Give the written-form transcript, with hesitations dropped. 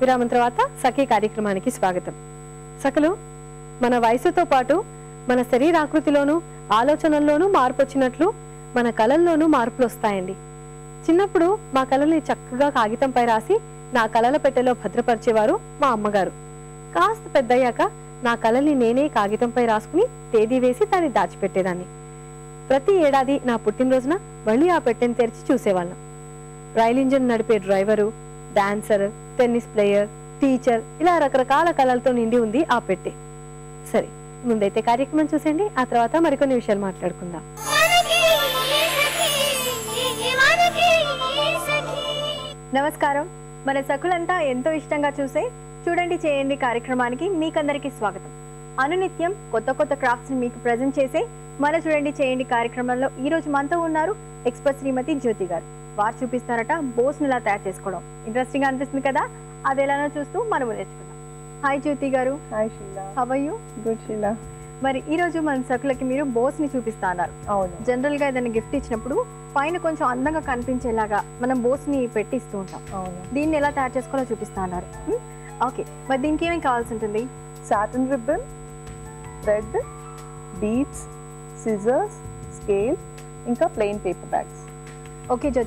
విరామం తర్వాత సఖీ కార్యక్రమానికి స్వాగతం. సఖలు, మన వయసుతో పాటు మన శరీరాకృతిలోనూ ఆలోచనల్లోనూ మార్పు వచ్చినట్లు మన కళల్లోనూ మార్పులు వస్తాయండి. చిన్నప్పుడు మా కళల్ని చక్కగా కాగితంపై రాసి నా కళల పెట్టెలో భద్రపరిచేవారు మా అమ్మగారు. కాస్త పెద్దయ్యాక నా కళల్ని నేనే కాగితంపై రాసుకుని తేదీ వేసి దాన్ని దాచిపెట్టేదాన్ని. ప్రతి ఏడాది నా పుట్టినరోజున మళ్ళీ ఆ పెట్టెని తెరిచి చూసేవాళ్ళం. రైల్ ఇంజిన్ నడిపే driver, dancer, tennis player, teacher, ఇలా రకరకాల కళలతో నిండి ఉంది ఆ పెట్టె. సరే, ముందైతే కార్యక్రమం చూసేయండి, ఆ తర్వాత మరికొన్ని విషయాలు మాట్లాడుకుందాం. నమస్కారం. మన సఖులంతా ఎంతో ఇష్టంగా చూసే చూడండి చేయండి కార్యక్రమానికి మీకందరికీ స్వాగతం. అనునిత్యం కొత్త కొత్త క్రాఫ్ట్స్ ని మీకు ప్రజెంట్ చేసే మన చూడండి చేయండి కార్యక్రమంలో ఈ రోజు మనతో ఉన్నారు ఎక్స్పర్ట్ శ్రీమతి జ్యోతి గారు. వారు చూపిస్తారట బోస్ ని ఇలా తయారు చేసుకోవడం. ఇంట్రెస్టింగ్ గా అనిపిస్తుంది కదా, అది ఎలానో చూస్తూ మనం నేర్చుకుందాం. హాయ్ జ్యోతి గారు. Hi Sheela. How are you? Good Sheela. మరి ఈ రోజు మన సఖులకి మీరు బోస్ ని చూపిస్తా అన్నారు. అవును. జనరల్ గా ఏదైనా గిఫ్ట్ ఇచ్చినప్పుడు పైన కొంచెం అందంగా కనిపించేలాగా మనం బోస్ ని పెట్టి ఇస్తూ ఉంటాం. అవును. దీన్ని ఎలా తయారు చేసుకోవాలో చూపిస్తా అన్నారు. ఓకే, మరి దీనికి ఏమేమి కావాల్సి ఉంటుంది? Satin ribbon, thread, beads, scissors, scale, ఇంకా ప్లెయిన్ పేపర్ బ్యాగ్స్. ఓకే జ్యోతి